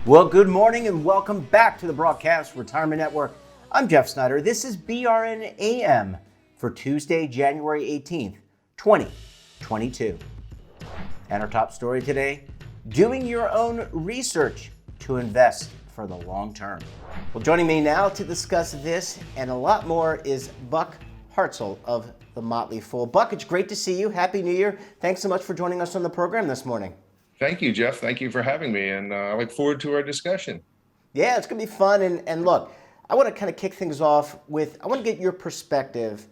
Well, good morning and welcome back to the Broadcast Retirement Network. I'm Jeff Snyder. This is BRN AM for Tuesday, January 18th, 2022. And our top story today, doing your own research to invest for the long term. Well, joining me now to discuss this and a lot more is Buck Hartzell of the Motley Fool. Buck, it's great to see you. Happy New Year. Thanks so much for joining us on the program this morning. Thank you, Jeff. Thank you for having me, and I look forward to our discussion. Yeah, it's going to be fun. And look, I want to kind of kick things off with, I want to get your perspective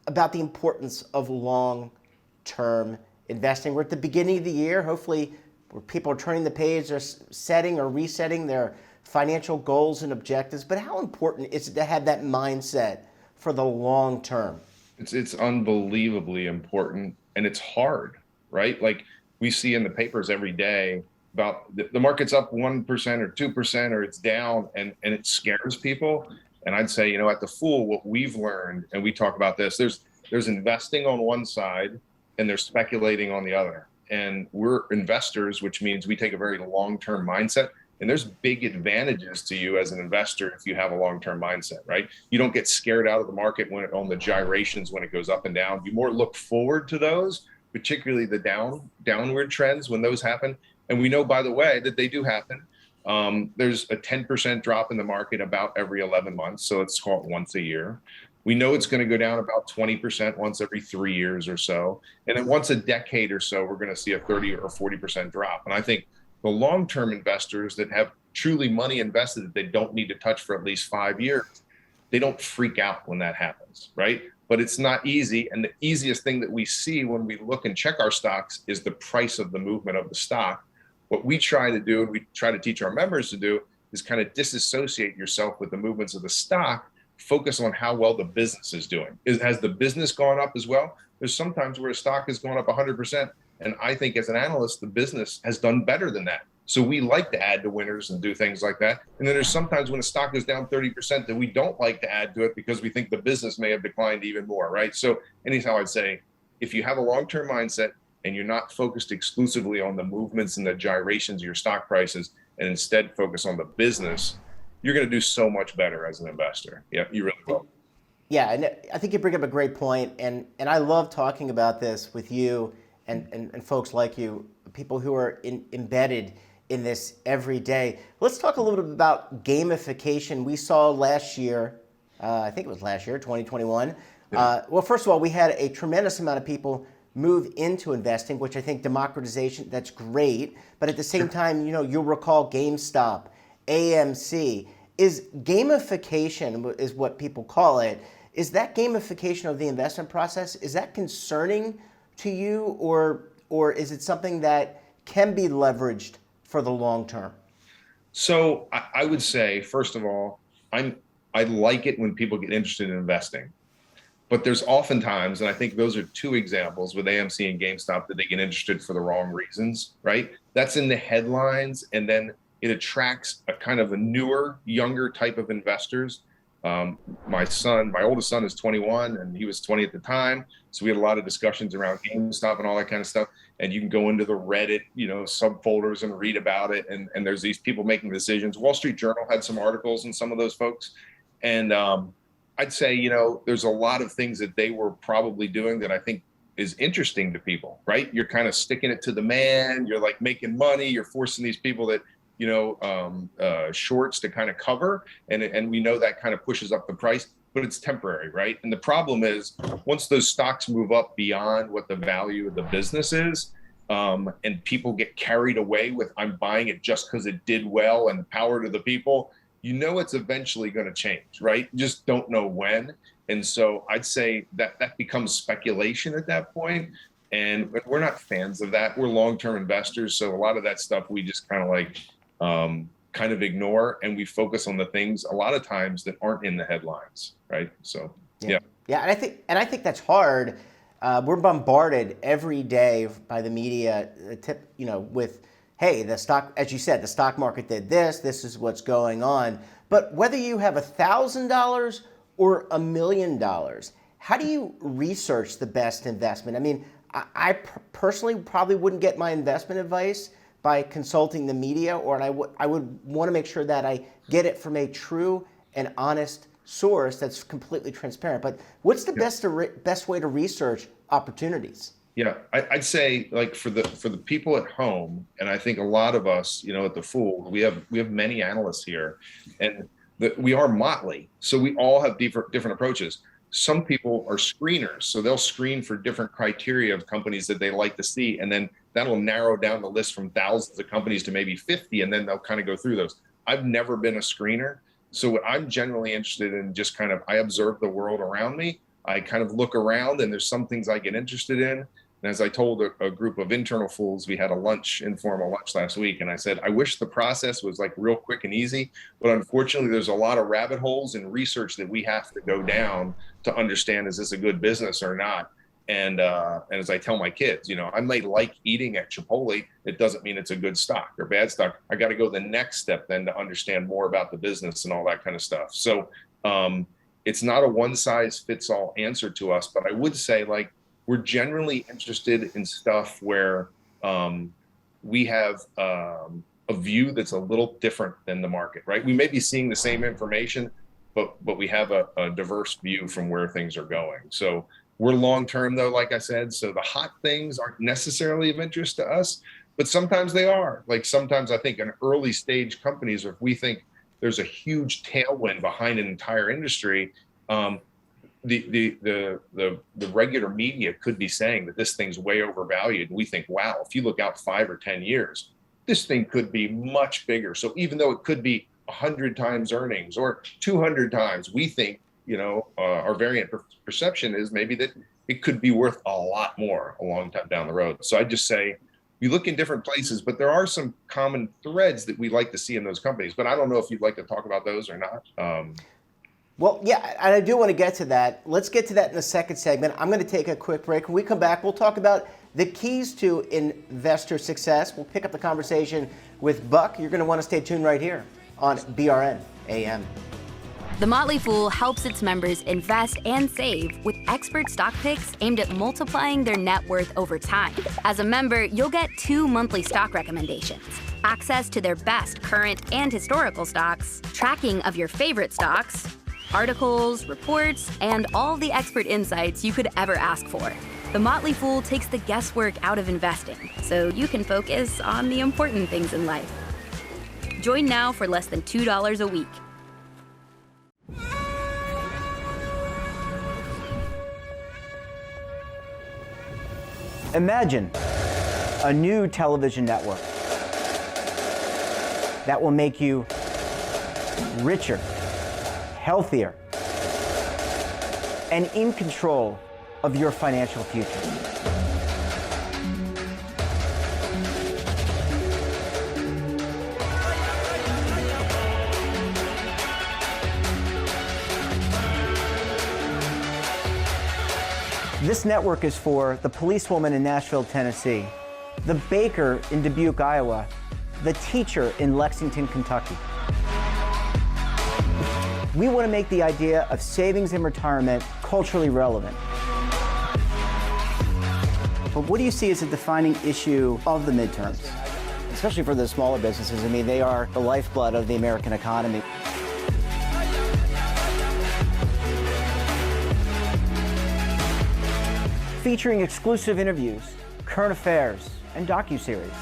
about the importance of long-term investing. We're at the beginning of the year, hopefully, where people are turning the page, they're setting or resetting their financial goals and objectives. But how important is it to have that mindset for the long term? It's unbelievably important, and it's hard, right? Like, we see in the papers every day about the market's up 1% or 2% or it's down, and it scares people. And I'd say, at the Fool, what we've learned, and we talk about this, there's investing on one side and there's speculating on the other. And we're investors, which means we take a very long-term mindset. And there's big advantages to you as an investor if you have a long-term mindset, right? You don't get scared out of the market on the gyrations when it goes up and down. You more look forward to those, particularly the downward trends when those happen. And we know, by the way, that they do happen. There's a 10% drop in the market about every 11 months. So it's called once a year. We know it's going to go down about 20% once every 3 years or so. And then once a decade or so, we're going to see a 30 or 40% drop. And I think the long-term investors that have truly money invested that they don't need to touch for at least 5 years, they don't freak out when that happens, right? But it's not easy. And the easiest thing that we see when we look and check our stocks is the price of the movement of the stock. What we try to do, and we try to teach our members to do, is kind of disassociate yourself with the movements of the stock, focus on how well the business is doing. Has the business gone up as well? There's sometimes where a stock has gone up 100%. And I think as an analyst, the business has done better than that. So we like to add to winners and do things like that. And then there's sometimes when a stock goes down 30% that we don't like to add to it because we think the business may have declined even more, right? So anyhow, I'd say if you have a long-term mindset and you're not focused exclusively on the movements and the gyrations of your stock prices and instead focus on the business, you're going to do so much better as an investor. Yeah, you really will. Yeah, and I think you bring up a great point, and I love talking about this with you and folks like you, people who are embedded in this every day. Let's talk a little bit about gamification. We saw last year, I think it was last year, 2021. Well, first of all, we had a tremendous amount of people move into investing, which I think democratization, that's great. But at the same time, you'll recall GameStop, AMC. Is gamification, is what people call it, is that gamification of the investment process, is that concerning to you, or is it something that can be leveraged for the long term? So I would say, first of all, I like it when people get interested in investing. But there's oftentimes, and I think those are two examples with AMC and GameStop, that they get interested for the wrong reasons, right? That's in the headlines, and then it attracts a kind of a newer, younger type of investors. My oldest son is 21 and he was 20 at the time. So we had a lot of discussions around GameStop and all that kind of stuff. And you can go into the Reddit, subfolders and read about it. And there's these people making decisions. Wall Street Journal had some articles on some of those folks. And I'd say, there's a lot of things that they were probably doing that I think is interesting to people, right? You're kind of sticking it to the man. You're like making money. You're forcing these people that, shorts to kind of cover. And we know that kind of pushes up the price, but it's temporary, right? And the problem is once those stocks move up beyond what the value of the business is, and people get carried away with, I'm buying it just because it did well and power to the people, it's eventually going to change, right? You just don't know when. And so I'd say that becomes speculation at that point. And we're not fans of that. We're long-term investors. So a lot of that stuff we just kind of ignore, and we focus on the things a lot of times that aren't in the headlines, right? So yeah. And I think that's hard We're bombarded every day by the media, with, hey, the stock, as you said, the stock market did this. This is what's going on. But whether you have $1,000 or $1 million, how do you research the best investment? I mean, I personally probably wouldn't get my investment advice by consulting the media, or I would want to make sure that I get it from a true and honest source that's completely transparent. But what's the best way to research opportunities? Yeah, I'd say, like, for the people at home, and I think a lot of us, at the Fool, we have many analysts here, and we are motley, so we all have different approaches. Some people are screeners, so they'll screen for different criteria of companies that they like to see, and then that'll narrow down the list from thousands of companies to maybe 50, and then they'll kind of go through those. I've never been a screener, so what I'm generally interested in, just kind of, I observe the world around me. I kind of look around, and there's some things I get interested in. And as I told a group of internal fools, we had a informal lunch last week, and I said, I wish the process was like real quick and easy, but unfortunately there's a lot of rabbit holes in research that we have to go down to understand, is this a good business or not? And as I tell my kids, I may like eating at Chipotle. It doesn't mean it's a good stock or bad stock. I got to go the next step then to understand more about the business and all that kind of stuff. So it's not a one size fits all answer to us, but I would say, like, we're generally interested in stuff where we have a view that's a little different than the market, right? We may be seeing the same information, but we have a diverse view from where things are going. So we're long-term, though, like I said, so the hot things aren't necessarily of interest to us, but sometimes they are. Like, sometimes I think in early stage companies, or if we think there's a huge tailwind behind an entire industry, the regular media could be saying that this thing's way overvalued. And we think, wow, if you look out 5 or 10 years, this thing could be much bigger. So even though it could be 100 times earnings or 200 times, we think, our variant perception is maybe that it could be worth a lot more a long time down the road. So I just say, we look in different places, but there are some common threads that we like to see in those companies. But I don't know if you'd like to talk about those or not. Well, yeah, and I do want to get to that. Let's get to that in the second segment. I'm going to take a quick break. When we come back, we'll talk about the keys to investor success. We'll pick up the conversation with Buck. You're going to want to stay tuned right here on BRN AM. The Motley Fool helps its members invest and save with expert stock picks aimed at multiplying their net worth over time. As a member, you'll get 2 monthly stock recommendations, access to their best current and historical stocks, tracking of your favorite stocks, articles, reports, and all the expert insights you could ever ask for. The Motley Fool takes the guesswork out of investing, so you can focus on the important things in life. Join now for less than $2 a week. Imagine a new television network that will make you richer, healthier, and in control of your financial future. This network is for the policewoman in Nashville, Tennessee, the baker in Dubuque, Iowa, the teacher in Lexington, Kentucky. We want to make the idea of savings and retirement culturally relevant. But what do you see as a defining issue of the midterms? Especially for the smaller businesses. I mean, they are the lifeblood of the American economy. Featuring exclusive interviews, current affairs, and docuseries.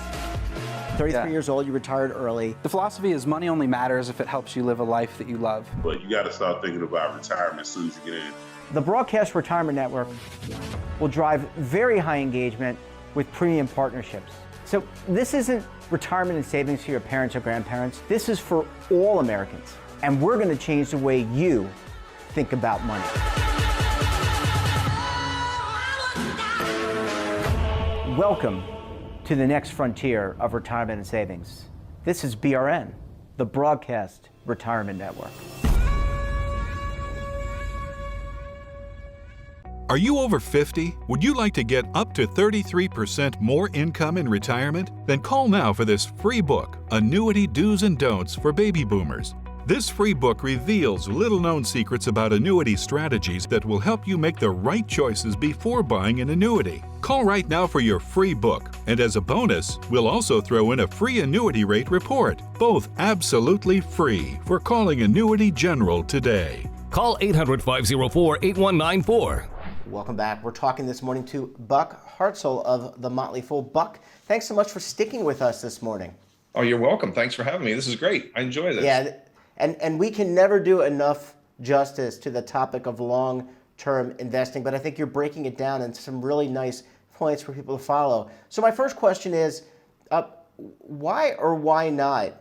33 years old, you retired early. The philosophy is money only matters if it helps you live a life that you love. But you got to start thinking about retirement as soon as you get in. The Broadcast Retirement Network will drive very high engagement with premium partnerships. So this isn't retirement and savings for your parents or grandparents. This is for all Americans. And we're going to change the way you think about money. Welcome to the next frontier of retirement and savings. This is BRN, the Broadcast Retirement Network. Are you over 50? Would you like to get up to 33% more income in retirement? Then call now for this free book, Annuity Do's and Don'ts for Baby Boomers. This free book reveals little-known secrets about annuity strategies that will help you make the right choices before buying an annuity. Call right now for your free book, and as a bonus, we'll also throw in a free annuity rate report, both absolutely free for calling Annuity General today. Call 800-504-8194. Welcome back. We're talking this morning to Buck Hartzell of The Motley Fool. Buck, thanks so much for sticking with us this morning. Oh, you're welcome. Thanks for having me. This is great. I enjoy this. Yeah, and we can never do enough justice to the topic of long-term investing, but I think you're breaking it down into some really nice points for people to follow. So my first question is, why or why not?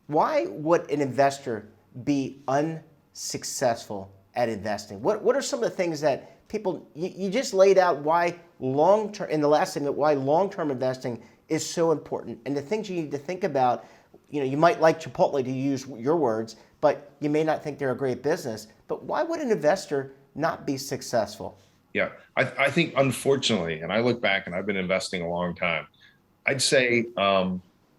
Why would an investor be unsuccessful at investing? What are some of the things that people, you just laid out why long-term, in the last segment, why long-term investing is so important, and the things you need to think about. You know, you might like Chipotle, to use your words, but you may not think they're a great business. But why would an investor not be successful? Yeah, I think unfortunately, and I look back and I've been investing a long time, I'd say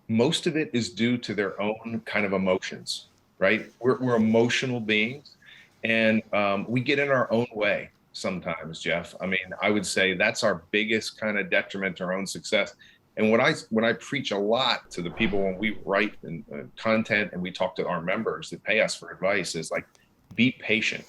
most of it is due to their own kind of emotions, right? We're emotional beings, and we get in our own way sometimes, Jeff. I mean, I would say that's our biggest kind of detriment to our own success. And what I preach a lot to the people when we write content and we talk to our members that pay us for advice is like, be patient,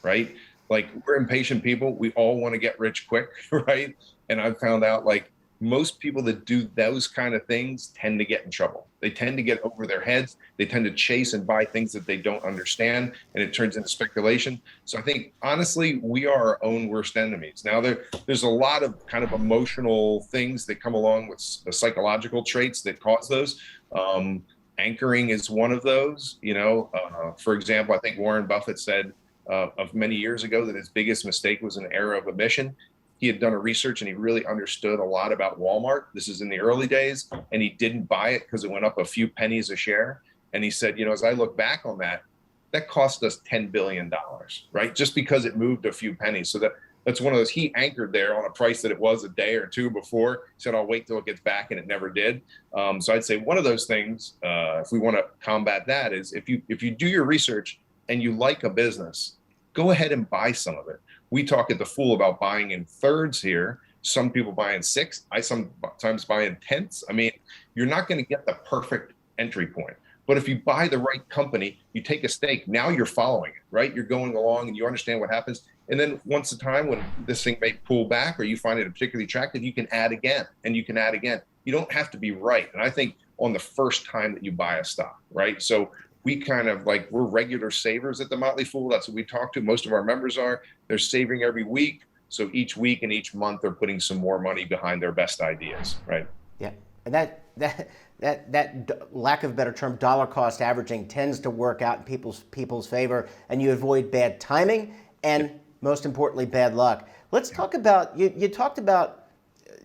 right? Like, we're impatient people. We all want to get rich quick, right? And I've found out, like, most people that do those kind of things tend to get in trouble. They tend to get over their heads. They tend to chase and buy things that they don't understand, and it turns into speculation. So I think, honestly, we are our own worst enemies. Now, there's a lot of kind of emotional things that come along with the psychological traits that cause those. Anchoring is one of those. You know, for example, I think Warren Buffett said of many years ago that his biggest mistake was an error of omission. He had done a research and he really understood a lot about Walmart. This is in the early days, and he didn't buy it because it went up a few pennies a share. And he said, you know, as I look back on that, that cost us $10 billion, right? Just because it moved a few pennies. So that's one of those, he anchored there on a price that it was a day or two before, said, I'll wait till it gets back, and it never did. So I'd say one of those things, if we want to combat that, is if you do your research and you like a business, go ahead and buy some of it. We talk at The Fool about buying in thirds here. Some people buy in sixths. I sometimes buy in tenths. I mean, you're not going to get the perfect entry point. But if you buy the right company, you take a stake. Now you're following it, right? You're going along and you understand what happens. And then once a time when this thing may pull back or you find it particularly attractive, you can add again and you can add again. You don't have to be right. And I think on the first time that you buy a stock, right? So we kind of like, we're regular savers at the Motley Fool. That's what we talk to. Most of our members are. They're saving every week. So each week and each month, they're putting some more money behind their best ideas, right? Yeah, and that lack of a better term, dollar cost averaging, tends to work out in people's favor, and you avoid bad timing and, most importantly, bad luck. Let's talk about you talked about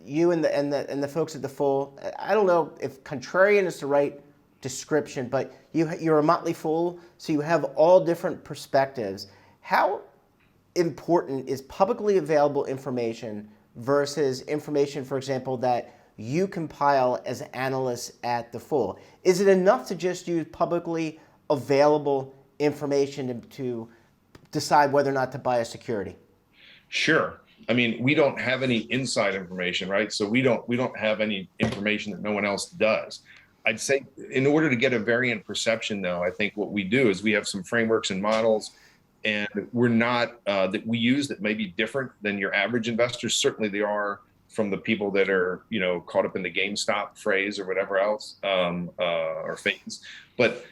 you and the folks at The Fool. I don't know if contrarian is the right description, but you're a Motley Fool, so you have all different perspectives. How important is publicly available information versus information, for example, that you compile as analysts at The Fool? Is it enough to just use publicly available information to decide whether or not to buy a security? Sure. I mean, we don't have any inside information, right? So we don't have any information that no one else does. I'd say in order to get a variant perception, though, I think what we do is we have some frameworks and models, and we're not that we use that may be different than your average investors. Certainly they are from the people that are, you know, caught up in the GameStop phrase or whatever else, or phase. But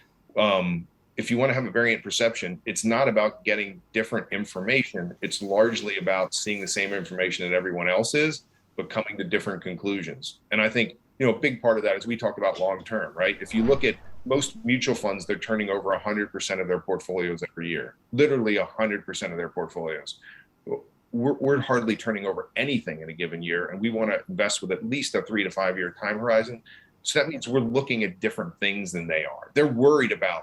if you want to have a variant perception, it's not about getting different information. It's largely about seeing the same information that everyone else is, but coming to different conclusions. And I think, you know, a big part of that is we talk about long-term, right? If you look at most mutual funds, they're turning over 100% of their portfolios every year, literally 100% of their portfolios. We're hardly turning over anything in a given year, and we want to invest with at least a 3 to 5 year time horizon. So that means we're looking at different things than they are. They're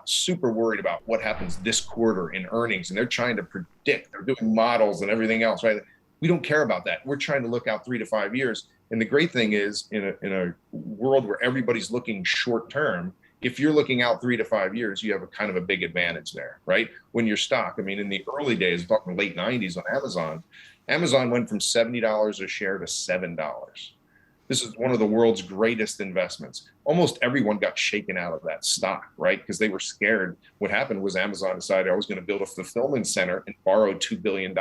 super worried about what happens this quarter in earnings, and they're trying to predict. They're doing models and everything else, right? We don't care about that. We're trying to look out 3 to 5 years. And the great thing is, in a world where everybody's looking short term, if you're looking out 3 to 5 years, you have a kind of a big advantage there, right? When your stock, I mean, in the early days, I'm talking late 90s on Amazon went from $70 a share to $7. This is one of the world's greatest investments. Almost everyone got shaken out of that stock, right? Because they were scared. What happened was Amazon decided I was going to build a fulfillment center and borrow $2 billion.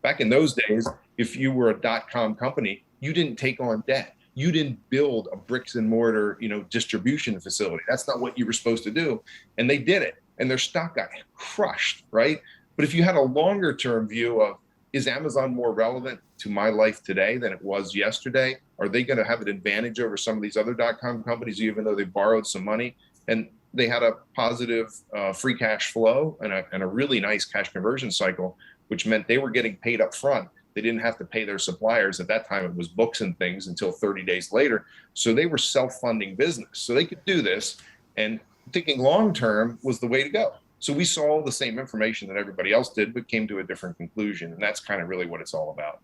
Back in those days, if you were a .com company, you didn't take on debt. You didn't build a bricks and mortar, distribution facility. That's not what you were supposed to do. And they did it, and their stock got crushed, right? But if you had a longer term view of, is Amazon more relevant to my life today than it was yesterday? Are they going to have an advantage over some of these other .com companies, even though they borrowed some money? And they had a positive free cash flow and a really nice cash conversion cycle, which meant they were getting paid up front. They didn't have to pay their suppliers. At that time, it was books and things until 30 days later. So they were self-funding business. So they could do this. And thinking long-term was the way to go. So we saw the same information that everybody else did, but came to a different conclusion. And that's kind of really what it's all about.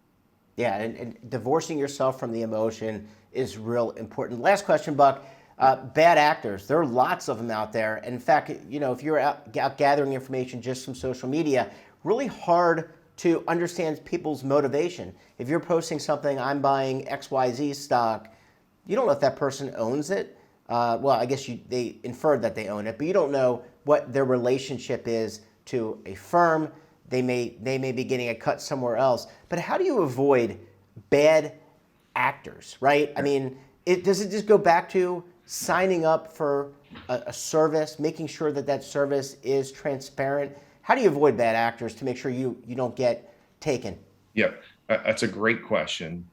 Yeah, and divorcing yourself from the emotion is real important. Last question, Buck. Bad actors, there are lots of them out there. And in fact, if you're out gathering information just from social media, really hard to understand people's motivation. If you're posting something, I'm buying XYZ stock, you don't know if that person owns it. Well, I guess they inferred that they own it, but you don't know what their relationship is to a firm. They may be getting a cut somewhere else. But how do you avoid bad actors, right? I mean, does it just go back to signing up for a service, making sure that service is transparent? How do you avoid bad actors to make sure you don't get taken? Yeah, that's a great question.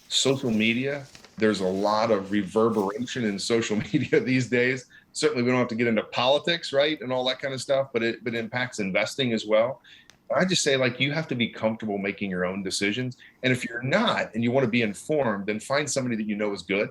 Social media, there's a lot of reverberation in social media these days. Certainly, we don't have to get into politics, right, and all that kind of stuff, but it impacts investing as well. I just say, you have to be comfortable making your own decisions. And if you're not, and you want to be informed, then find somebody that you know is good,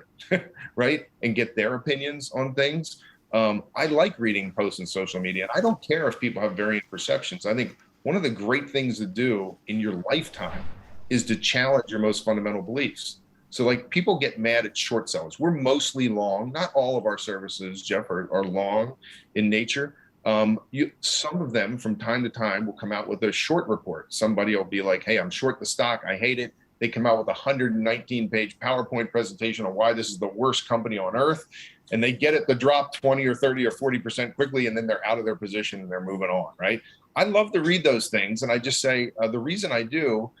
right, and get their opinions on things. I like reading posts on social media. I don't care if people have varying perceptions. I think one of the great things to do in your lifetime is to challenge your most fundamental beliefs. So people get mad at short sellers. We're mostly long. Not all of our services, Jeff, are long in nature. Some of them from time to time will come out with a short report. Somebody will be like, hey, I'm short the stock. I hate it. They come out with a 119-page PowerPoint presentation on why this is the worst company on earth. And they get it to drop 20 or 30 or 40% quickly, and then they're out of their position and they're moving on, right? I love to read those things. And I just say the reason I do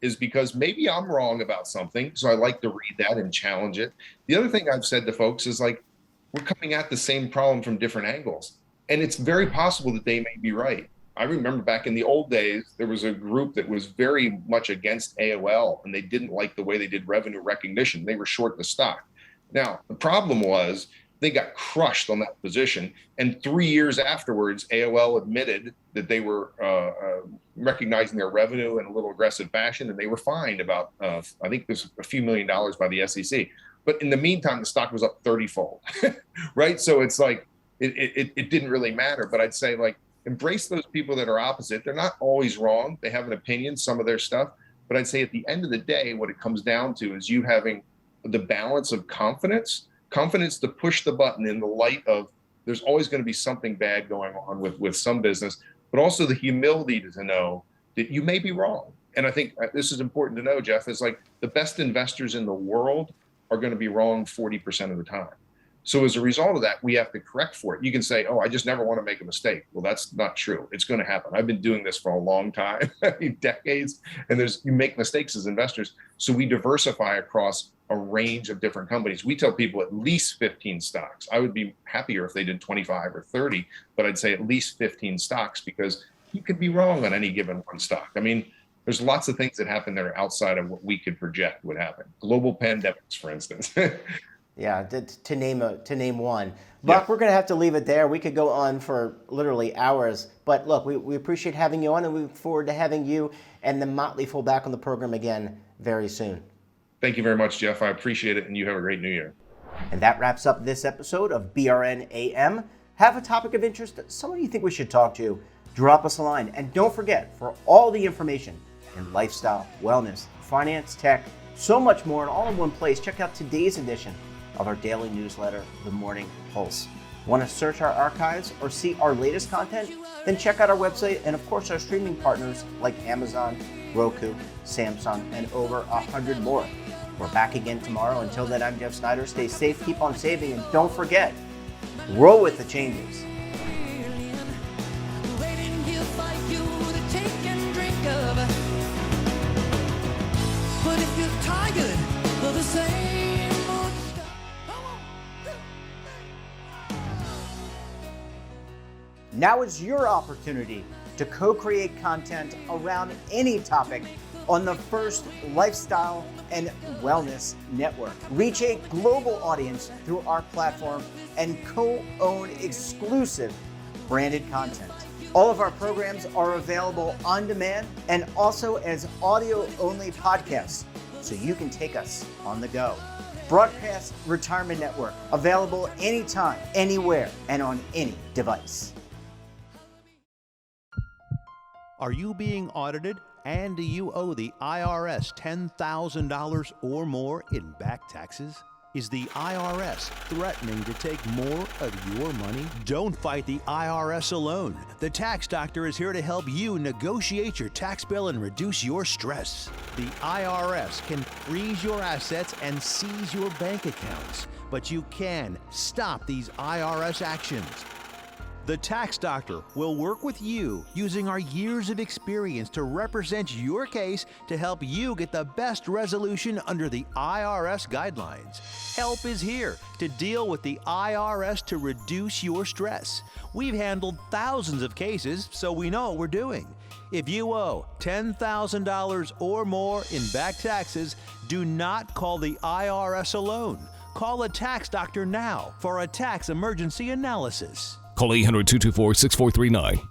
is because maybe I'm wrong about something. So I like to read that and challenge it. The other thing I've said to folks is we're coming at the same problem from different angles. And it's very possible that they may be right. I remember back in the old days, there was a group that was very much against AOL, and they didn't like the way they did revenue recognition. They were short the stock. Now, the problem was they got crushed on that position. And 3 years afterwards, AOL admitted that they were recognizing their revenue in a little aggressive fashion, and they were fined about, I think it was a few $1 million by the SEC. But in the meantime, the stock was up 30-fold, right? So it's it didn't really matter. But I'd say embrace those people that are opposite. They're not always wrong. They have an opinion, some of their stuff. But I'd say at the end of the day, what it comes down to is you having the balance of confidence to push the button in the light of there's always going to be something bad going on with some business, but also the humility to know that you may be wrong. And I think this is important to know, Jeff, is the best investors in the world are going to be wrong 40% of the time. So as a result of that, we have to correct for it. You can say, oh, I just never want to make a mistake. Well, that's not true. It's going to happen. I've been doing this for a long time, decades, and you make mistakes as investors. So we diversify across a range of different companies. We tell people at least 15 stocks. I would be happier if they did 25 or 30, but I'd say at least 15 stocks because you could be wrong on any given one stock. I mean, there's lots of things that happen that are outside of what we could project would happen. Global pandemics, for instance. Yeah, to name one. Buck, yeah. We're going to have to leave it there. We could go on for literally hours. But look, we appreciate having you on, and we look forward to having you and the Motley Fool back on the program again very soon. Thank you very much, Jeff. I appreciate it, and you have a great new year. And that wraps up this episode of BRN AM. Have a topic of interest that someone you think we should talk to? Drop us a line. And don't forget, for all the information in lifestyle, wellness, finance, tech, so much more, and all in one place. Check out today's edition of our daily newsletter, The Morning Pulse. Want to search our archives or see our latest content? Then check out our website and, of course, our streaming partners like Amazon, Roku, Samsung, and over 100 more. We're back again tomorrow. Until then, I'm Jeff Snyder. Stay safe, keep on saving, and don't forget, roll with the changes. But if you're tired of the same old stuff, Now is your opportunity to co-create content around any topic on the first lifestyle and wellness network. Reach a global audience through our platform and co-own exclusive branded content. All of our programs are available on demand and also as audio-only podcasts, so you can take us on the go. Broadcast Retirement Network, available anytime, anywhere, and on any device. Are you being audited and do you owe the IRS $10,000 or more in back taxes? Is the IRS threatening to take more of your money? Don't fight the IRS alone. The Tax Doctor is here to help you negotiate your tax bill and reduce your stress. The IRS can freeze your assets and seize your bank accounts, but you can stop these IRS actions. The Tax Doctor will work with you using our years of experience to represent your case to help you get the best resolution under the IRS guidelines. Help is here to deal with the IRS to reduce your stress. We've handled thousands of cases, so we know what we're doing. If you owe $10,000 or more in back taxes, do not call the IRS alone. Call a Tax Doctor now for a tax emergency analysis. Call 800-224-6439.